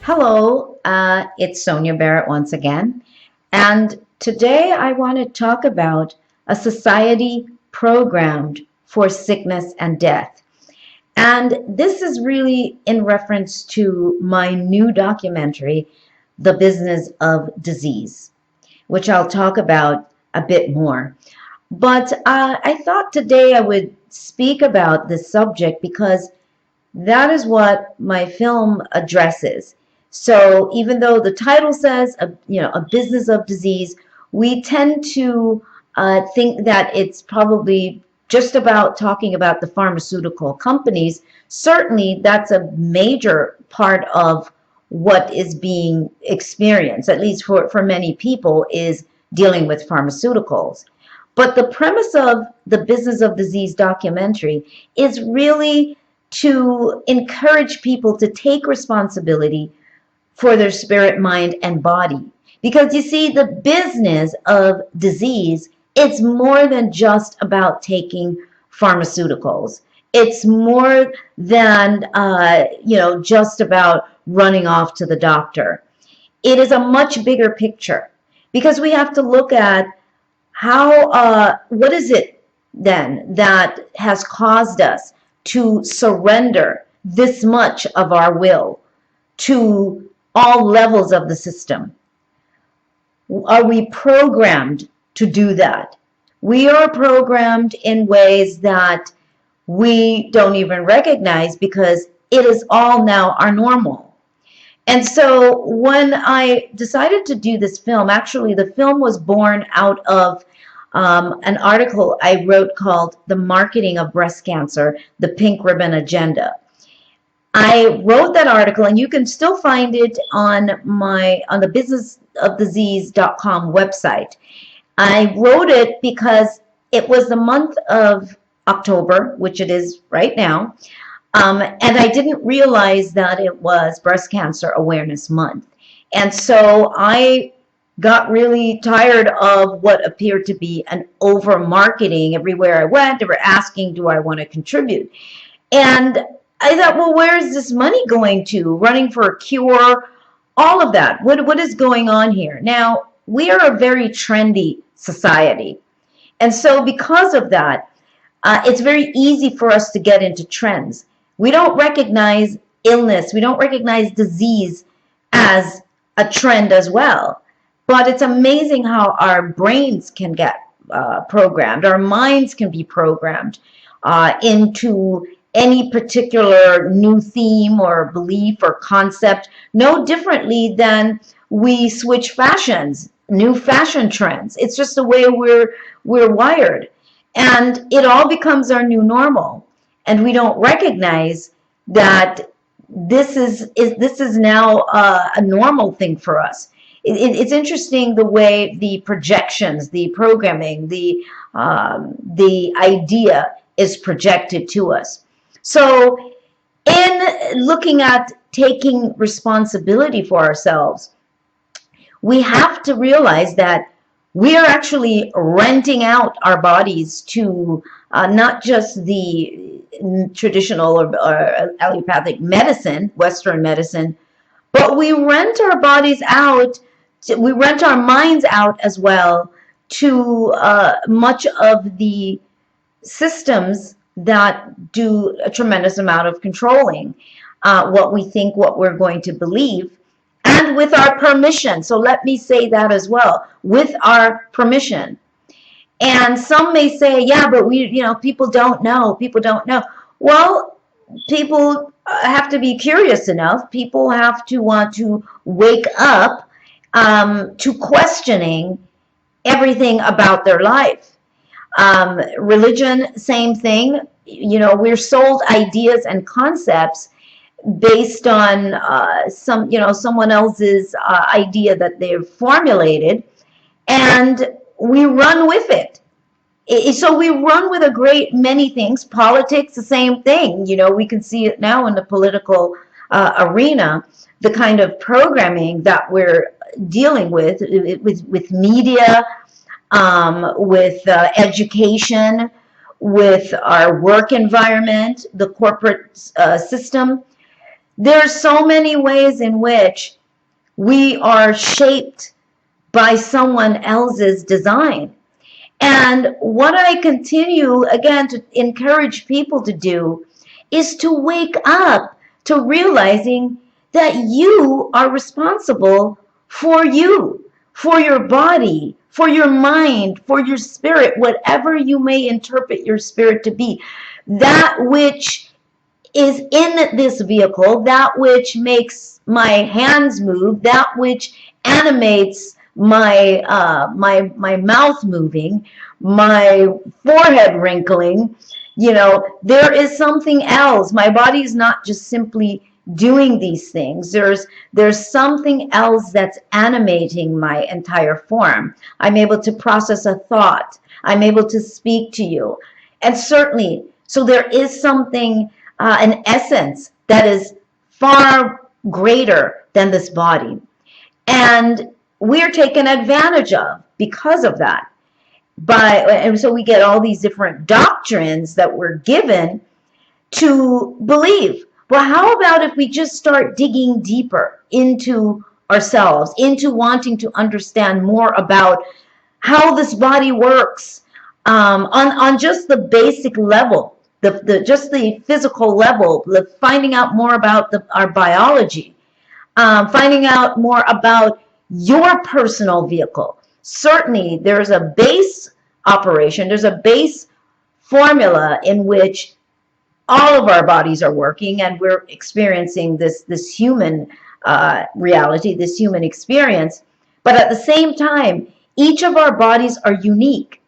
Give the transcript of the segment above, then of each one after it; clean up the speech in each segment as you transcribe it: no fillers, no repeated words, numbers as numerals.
Hello, it's Sonia Barrett once again, and today I want to talk about a society programmed for sickness and death. And this is really in reference to my new documentary, The Business of Disease, which I'll talk about a bit more. But I thought today I would speak about this subject because that is what my film addresses. So even though the title says, a business of disease, we tend to think that it's probably just about talking about the pharmaceutical companies. Certainly, that's a major part of what is being experienced, at least for many people, is dealing with pharmaceuticals. But the premise of the Business of Disease documentary is really to encourage people to take responsibility for their spirit, mind, and body. Because you see, the business of disease, it's more than just about taking pharmaceuticals. It's more than, just about running off to the doctor. It is a much bigger picture because we have to look at what is it then that has caused us to surrender this much of our will to all levels of the system? Are we programmed to do that? We are programmed in ways that we don't even recognize because it is all now our normal. And so when I decided to do this film, actually the film was born out of an article I wrote called The Marketing of Breast Cancer, the Pink Ribbon Agenda. I wrote that article, and you can still find it on the businessofdisease.com website. I wrote it because it was the month of October, which it is right now, and I didn't realize that it was Breast Cancer Awareness Month. And so I got really tired of what appeared to be an over marketing everywhere I went. They were asking, do I want to contribute? And I thought, well, where is this money going to? Running for a cure, all of that. What is going on here? Now, we are a very trendy society. And so because of that, it's very easy for us to get into trends. We don't recognize illness, we don't recognize disease as a trend as well. But it's amazing how our brains can get programmed, our minds can be programmed into any particular new theme or belief or concept, no differently than we switch fashions, new fashion trends. It's just the way we're wired. And it all becomes our new normal. And we don't recognize that this is now a normal thing for us. It's interesting the way the projections, the programming, the idea is projected to us. So in looking at taking responsibility for ourselves, we have to realize that we are actually renting out our bodies to not just the traditional or allopathic medicine, Western medicine, but we rent our bodies out, we rent our minds out as well to much of the systems that do a tremendous amount of controlling what we think, what we're going to believe, and with our permission. So let me say that as well, with our permission. And some may say, yeah, but people don't know. People don't know. Well, people have to be curious enough. People have to want to wake up to questioning everything about their life. Religion, same thing. We're sold ideas and concepts based on someone else's idea that they've formulated, and we run with it. So we run with a great many things. Politics, the same thing. We can see it now in the political arena, the kind of programming that we're dealing with media, with education, with our work environment, the corporate system. There are so many ways in which we are shaped by someone else's design. And what I continue, again, to encourage people to do is to wake up to realizing that you are responsible for you, for your body, for your mind, for your spirit, whatever you may interpret your spirit to be. That which is in this vehicle, that which makes my hands move, that which animates my mouth moving, my forehead wrinkling. There is something else. My body is not just simply doing these things. There's something else that's animating my entire form. I'm able to process a thought. I'm able to speak to you. And certainly, so there is something, an essence that is far greater than this body. And we're taken advantage of because of that. And so we get all these different doctrines that we're given to believe. Well, how about if we just start digging deeper into ourselves, into wanting to understand more about how this body works, on just the basic level, just the physical level, finding out more about our biology, finding out more about your personal vehicle. Certainly, there's a base operation, there's a base formula in which all of our bodies are working, and we're experiencing this human reality, this human experience. But at the same time, each of our bodies are unique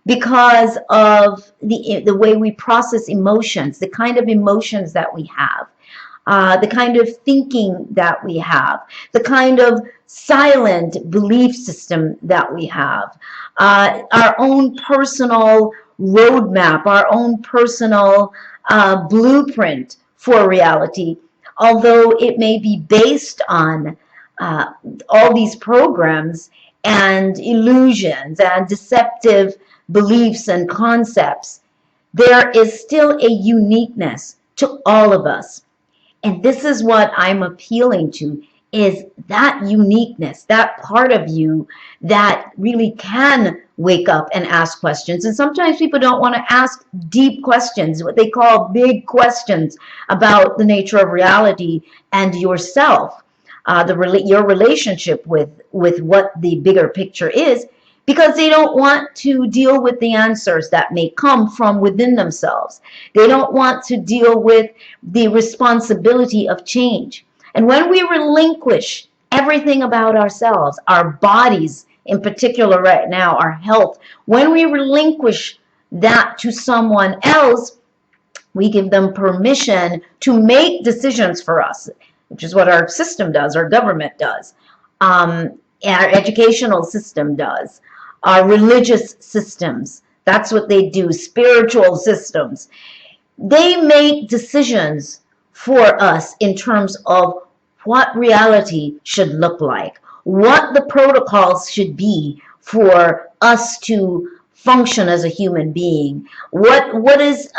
because of the way we process emotions, the kind of emotions that we have, the kind of thinking that we have, the kind of silent belief system that we have, our own personal roadmap, our own personal blueprint for reality, although it may be based on all these programs and illusions and deceptive beliefs and concepts. There is still a uniqueness to all of us. And this is what I'm appealing to, is that uniqueness, that part of you that really can wake up and ask questions. And sometimes people don't want to ask deep questions, what they call big questions about the nature of reality and yourself, your relationship with what the bigger picture is, because they don't want to deal with the answers that may come from within themselves. They don't want to deal with the responsibility of change. And when we relinquish everything about ourselves, our bodies in particular right now, our health, when we relinquish that to someone else, we give them permission to make decisions for us, which is what our system does, our government does, our educational system does, our religious systems. That's what they do, spiritual systems. They make decisions for us in terms of what reality should look like, what the protocols should be for us to function as a human being, what is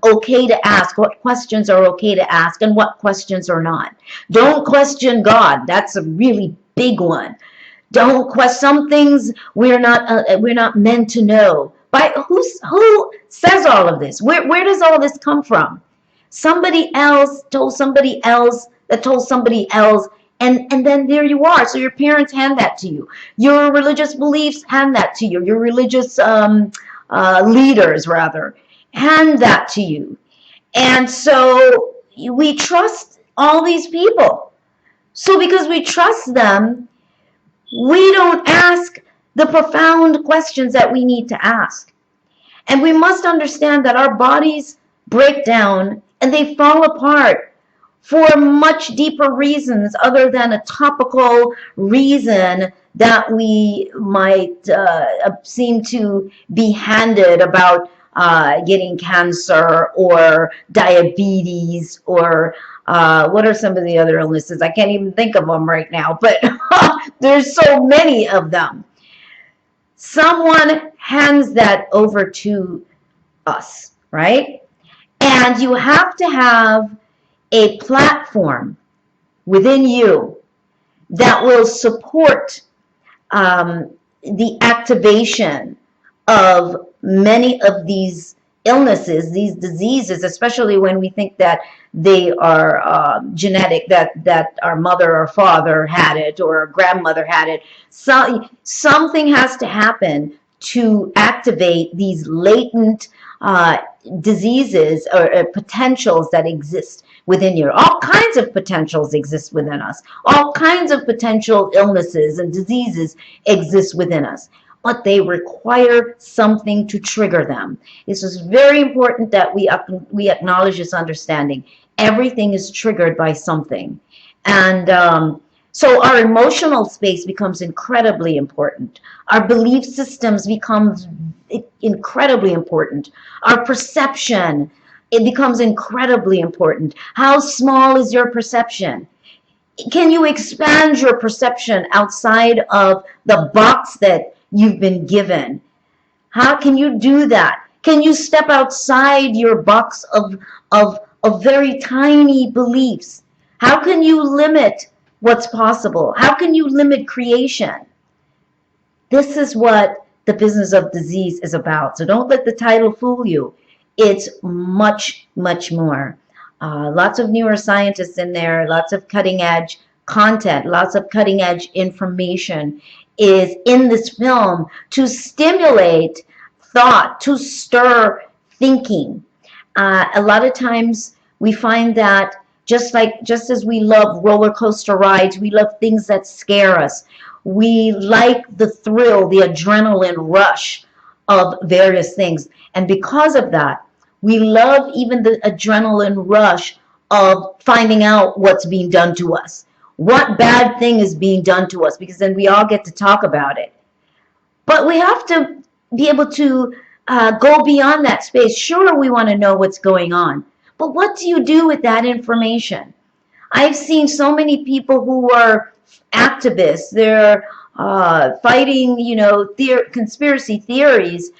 okay to ask, what questions are okay to ask, and what questions are not. Don't question God. That's a really big one. Don't question some things we're not meant to know. By who says all of this? Where does all this come from? Somebody else told somebody else that told somebody else, and then there you are. So your parents hand that to you. Your religious beliefs hand that to you. Your religious leaders, rather, hand that to you. And so we trust all these people. So because we trust them, we don't ask the profound questions that we need to ask. And we must understand that our bodies break down and they fall apart for much deeper reasons other than a topical reason that we might seem to be handed about getting cancer or diabetes or what are some of the other illnesses? I can't even think of them right now, but there's so many of them. Someone hands that over to us, right? And you have to have a platform within you that will support the activation of many of these illnesses, these diseases, especially when we think that they are genetic, that our mother or father had it or our grandmother had it. So something has to happen to activate these latent diseases or potentials that exist within you. All kinds of potentials exist within us. All kinds of potential illnesses and diseases exist within us, but they require something to trigger them. This is very important that we acknowledge this understanding. Everything is triggered by something. And so our emotional space becomes incredibly important. Our belief systems becomes incredibly important. Our perception, it becomes incredibly important. How small is your perception? Can you expand your perception outside of the box that you've been given? How can you do that? Can you step outside your box of very tiny beliefs? How can you limit what's possible? How can you limit creation? This is what the business of disease is about. So don't let the title fool you. It's much, much more. Lots of neuroscientists in there, lots of cutting edge content, lots of cutting edge information is in this film to stimulate thought, to stir thinking. A lot of times we find that just as we love roller coaster rides, we love things that scare us. We like the thrill, the adrenaline rush of various things. And because of that, we love even the adrenaline rush of finding out what's being done to us. What bad thing is being done to us, because then we all get to talk about it. But we have to be able to go beyond that space. Sure, we want to know what's going on, but what do you do with that information? I've seen so many people who are activists. They're fighting, conspiracy theories,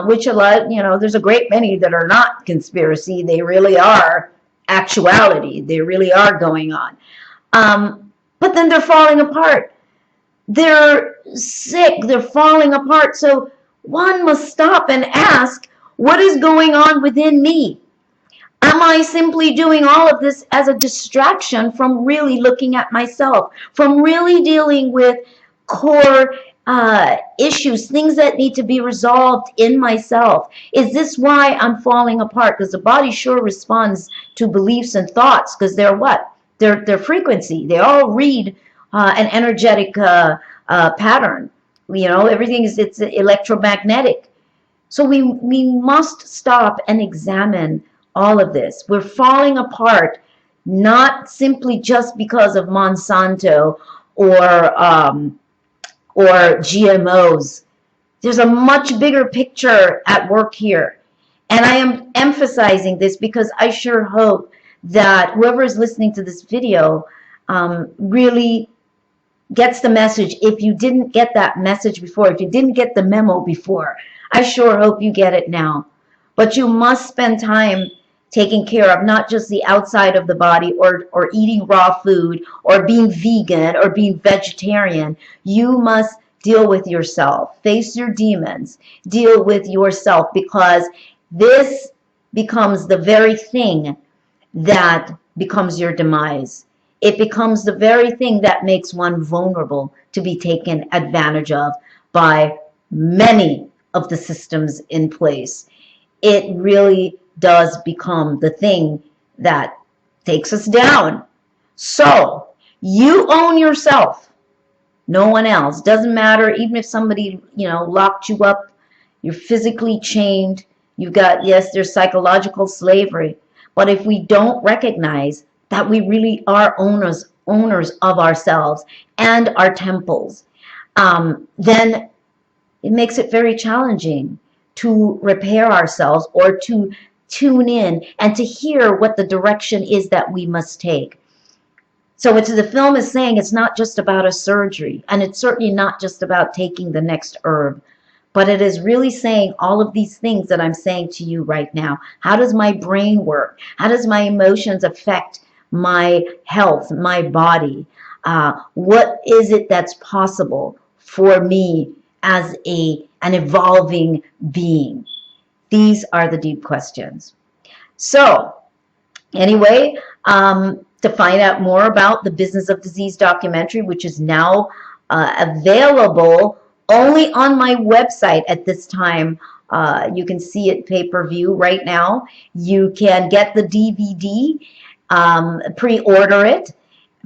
which a lot, there's a great many that are not conspiracy. They really are actuality. They really are going on. But then they're falling apart. They're sick. They're falling apart. So one must stop and ask, what is going on within me? Am I simply doing all of this as a distraction from really looking at myself, from really dealing with core issues, things that need to be resolved in myself? Is this why I'm falling apart? Because the body sure responds to beliefs and thoughts, because they're what? They're frequency. They all read an energetic pattern. Everything it's electromagnetic. So we must stop and examine all of this. We're falling apart, not simply just because of Monsanto or GMOs. There's a much bigger picture at work here. And I am emphasizing this because I sure hope that whoever is listening to this video really gets the message. If you didn't get that message before, if you didn't get the memo before, I sure hope you get it now. But you must spend time taking care of not just the outside of the body or eating raw food or being vegan or being vegetarian. You must deal with yourself. Face your demons. Deal with yourself, because this becomes the very thing that becomes your demise. It becomes the very thing that makes one vulnerable to be taken advantage of by many of the systems in place. It really does become the thing that takes us down. So you own yourself, no one else. Doesn't matter, even if somebody locked you up, you're physically chained. You've got, yes, there's psychological slavery, but if we don't recognize that we really are owners of ourselves and our temples, then it makes it very challenging to repair ourselves or to tune in and to hear what the direction is that we must take. So the film is saying it's not just about a surgery, and it's certainly not just about taking the next herb, but it is really saying all of these things that I'm saying to you right now. How does my brain work? How does my emotions affect my health, my body? What is it that's possible for me as an evolving being? These are the deep questions. So, anyway, to find out more about the Business of Disease documentary, which is now available only on my website at this time. You can see it pay-per-view right now. You can get the DVD, pre-order it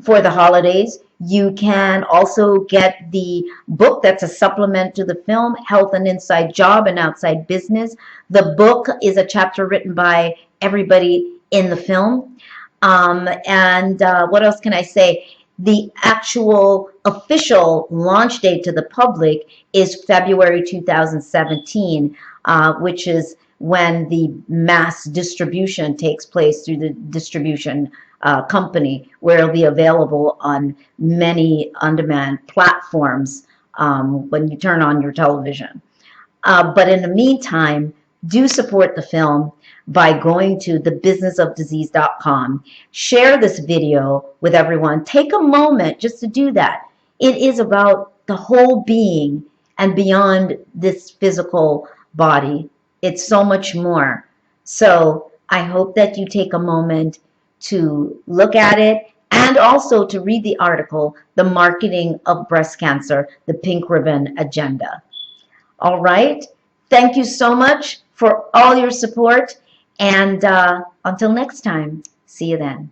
for the holidays. You can also get the book that's a supplement to the film, Health and Inside Job and Outside Business. The book is a chapter written by everybody in the film. And what else can I say? The actual official launch date to the public is February 2017, which is when the mass distribution takes place through the distribution company, where it'll be available on many on-demand platforms when you turn on your television. But in the meantime, do support the film by going to thebusinessofdisease.com. Share this video with everyone. Take a moment just to do that. It is about the whole being and beyond this physical body. It's so much more. So I hope that you take a moment to look at it and also to read the article, The Marketing of Breast Cancer, the Pink Ribbon Agenda. All right. Thank you so much for all your support. And until next time, see you then.